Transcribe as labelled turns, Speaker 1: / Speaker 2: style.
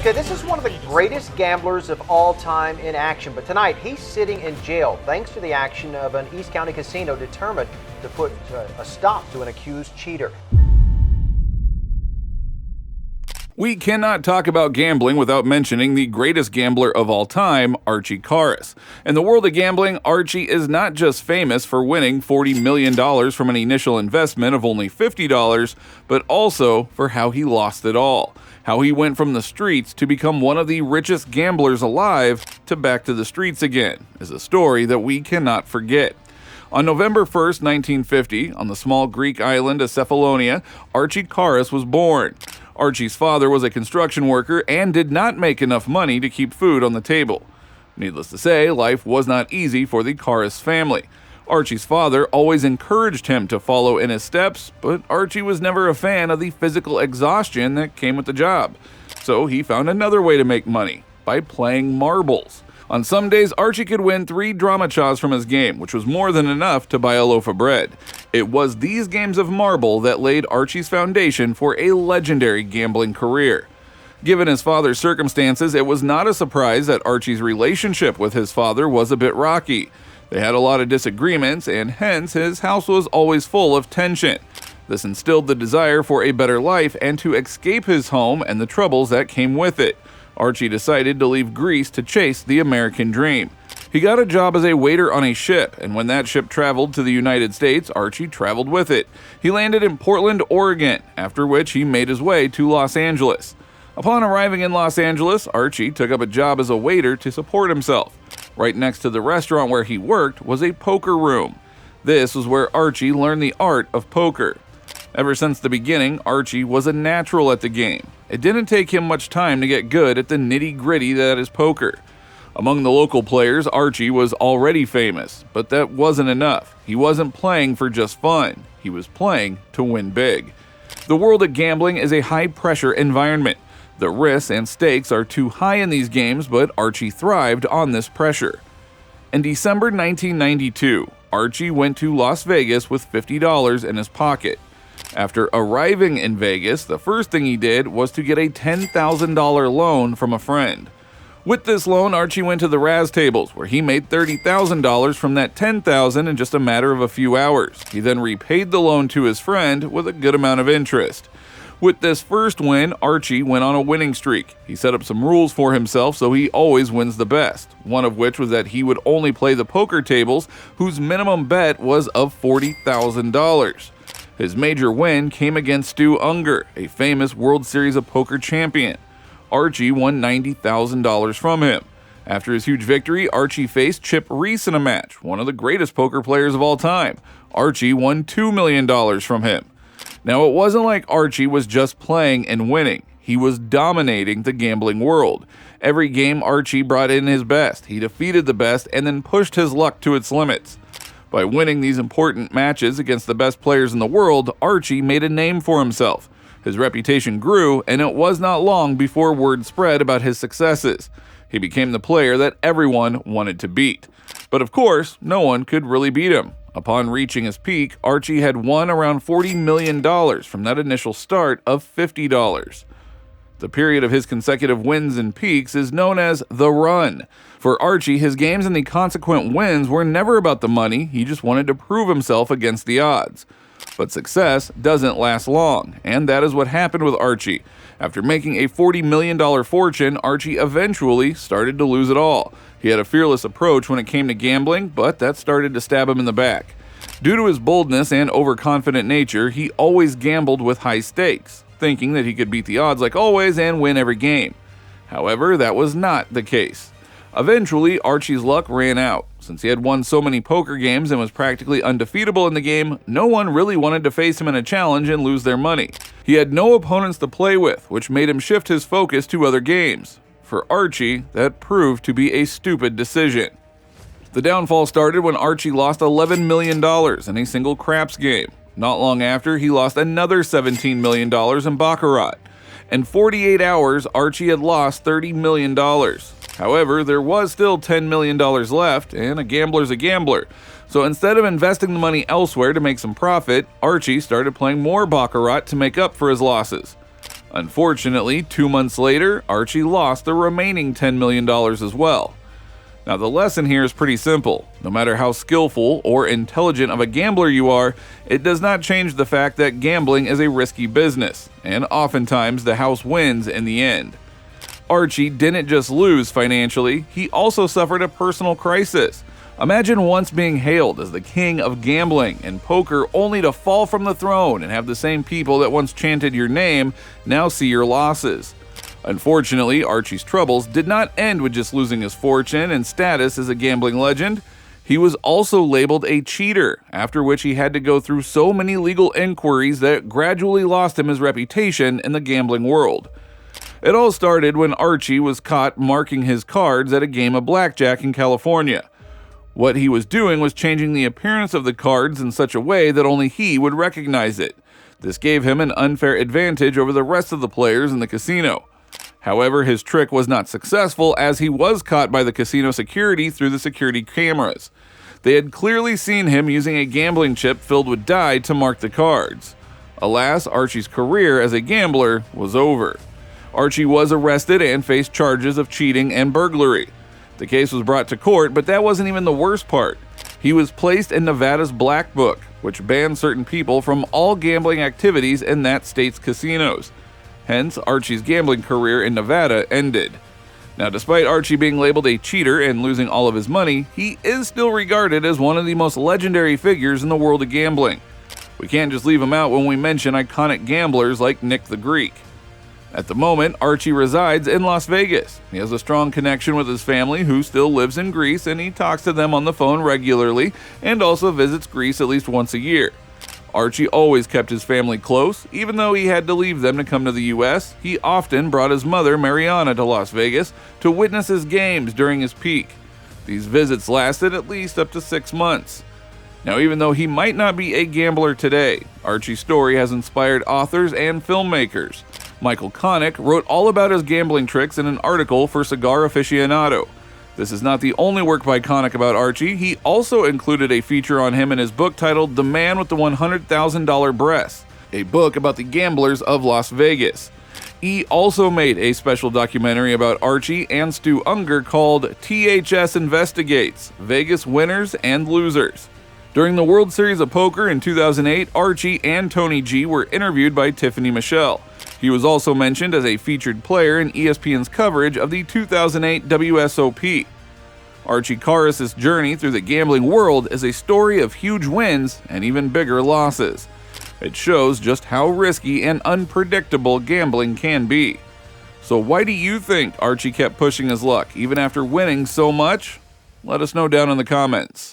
Speaker 1: Okay, this is one of the greatest gamblers of all time in action, but tonight he's sitting in jail thanks to the action of an East County casino determined to put a stop to an accused cheater.
Speaker 2: We cannot talk about gambling without mentioning the greatest gambler of all time, Archie Karas. In the world of gambling, Archie is not just famous for winning $40 million from an initial investment of only $50, but also for how he lost it all. How he went from the streets to become one of the richest gamblers alive to back to the streets again is a story that we cannot forget. On November 1st, 1950, on the small Greek island of Cephalonia, Archie Karas was born. Archie's father was a construction worker and did not make enough money to keep food on the table. Needless to say, life was not easy for the Karas family. Archie's father always encouraged him to follow in his steps, but Archie was never a fan of the physical exhaustion that came with the job. So he found another way to make money, by playing marbles. On some days, Archie could win 3 dramachas from his game, which was more than enough to buy a loaf of bread. It was these games of marble that laid Archie's foundation for a legendary gambling career. Given his father's circumstances, it was not a surprise that Archie's relationship with his father was a bit rocky. They had a lot of disagreements, and hence his house was always full of tension. This instilled the desire for a better life and to escape his home and the troubles that came with it. Archie decided to leave Greece to chase the American dream. He got a job as a waiter on a ship, and when that ship traveled to the United States, Archie traveled with it. He landed in Portland, Oregon, after which he made his way to Los Angeles. Upon arriving in Los Angeles, Archie took up a job as a waiter to support himself. Right next to the restaurant where he worked was a poker room. This was where Archie learned the art of poker. Ever since the beginning, Archie was a natural at the game. It didn't take him much time to get good at the nitty-gritty that is poker. Among the local players, Archie was already famous, but that wasn't enough. He wasn't playing for just fun. He was playing to win big. The world of gambling is a high-pressure environment. The risks and stakes are too high in these games, but Archie thrived on this pressure. In December 1992, Archie went to Las Vegas with $50 in his pocket. After arriving in Vegas, the first thing he did was to get a $10,000 loan from a friend. With this loan, Archie went to the Raz tables, where he made $30,000 from that $10,000 in just a matter of a few hours. He then repaid the loan to his friend with a good amount of interest. With this first win, Archie went on a winning streak. He set up some rules for himself so he always wins the best, one of which was that he would only play the poker tables whose minimum bet was of $40,000. His major win came against Stu Unger, a famous World Series of Poker champion. Archie won $90,000 from him. After his huge victory, Archie faced Chip Reese in a match, one of the greatest poker players of all time. Archie won $2 million from him. Now, it wasn't like Archie was just playing and winning. He was dominating the gambling world. Every game, Archie brought in his best. He defeated the best and then pushed his luck to its limits. By winning these important matches against the best players in the world, Archie made a name for himself. His reputation grew, and it was not long before word spread about his successes. He became the player that everyone wanted to beat. But of course, no one could really beat him. Upon reaching his peak, Archie had won around $40 million from that initial start of $50. The period of his consecutive wins and peaks is known as the run. For Archie, his games and the consequent wins were never about the money, he just wanted to prove himself against the odds. But success doesn't last long, and that is what happened with Archie. After making a $40 million fortune, Archie eventually started to lose it all. He had a fearless approach when it came to gambling, but that started to stab him in the back. Due to his boldness and overconfident nature, he always gambled with high stakes, thinking that he could beat the odds like always and win every game. However, that was not the case. Eventually, Archie's luck ran out. Since he had won so many poker games and was practically undefeatable in the game, no one really wanted to face him in a challenge and lose their money. He had no opponents to play with, which made him shift his focus to other games. For Archie, that proved to be a stupid decision. The downfall started when Archie lost $11 million in a single craps game. Not long after, he lost another $17 million in baccarat. In 48 hours, Archie had lost $30 million. However, there was still $10 million left, and a gambler's a gambler. So instead of investing the money elsewhere to make some profit, Archie started playing more baccarat to make up for his losses. Unfortunately, 2 months later, Archie lost the remaining $10 million as well. Now, the lesson here is pretty simple. No matter how skillful or intelligent of a gambler you are, it does not change the fact that gambling is a risky business, and oftentimes the house wins in the end. Archie didn't just lose financially, he also suffered a personal crisis. Imagine once being hailed as the king of gambling and poker only to fall from the throne and have the same people that once chanted your name now see your losses. Unfortunately, Archie's troubles did not end with just losing his fortune and status as a gambling legend. He was also labeled a cheater, after which he had to go through so many legal inquiries that gradually lost him his reputation in the gambling world. It all started when Archie was caught marking his cards at a game of blackjack in California. What he was doing was changing the appearance of the cards in such a way that only he would recognize it. This gave him an unfair advantage over the rest of the players in the casino. However, his trick was not successful as he was caught by the casino security through the security cameras. They had clearly seen him using a gambling chip filled with dye to mark the cards. Alas, Archie's career as a gambler was over. Archie was arrested and faced charges of cheating and burglary. The case was brought to court, but that wasn't even the worst part. He was placed in Nevada's Black Book, which banned certain people from all gambling activities in that state's casinos. Hence, Archie's gambling career in Nevada ended. Now, despite Archie being labeled a cheater and losing all of his money, he is still regarded as one of the most legendary figures in the world of gambling. We can't just leave him out when we mention iconic gamblers like Nick the Greek. At the moment, Archie resides in Las Vegas. He has a strong connection with his family, who still lives in Greece, and he talks to them on the phone regularly and also visits Greece at least once a year. Archie always kept his family close. Even though he had to leave them to come to the US, he often brought his mother, Mariana, to Las Vegas to witness his games during his peak. These visits lasted at least up to 6 months. Now, even though he might not be a gambler today, Archie's story has inspired authors and filmmakers. Michael Connick wrote all about his gambling tricks in an article for Cigar Aficionado. This is not the only work by Connick about Archie. He also included a feature on him in his book titled The Man with the $100,000 Breasts, a book about the gamblers of Las Vegas. He also made a special documentary about Archie and Stu Unger called THS Investigates: Vegas Winners and Losers. During the World Series of Poker in 2008, Archie and Tony G were interviewed by Tiffany Michelle. He was also mentioned as a featured player in ESPN's coverage of the 2008 WSOP. Archie Karas' journey through the gambling world is a story of huge wins and even bigger losses. It shows just how risky and unpredictable gambling can be. So why do you think Archie kept pushing his luck even after winning so much? Let us know down in the comments.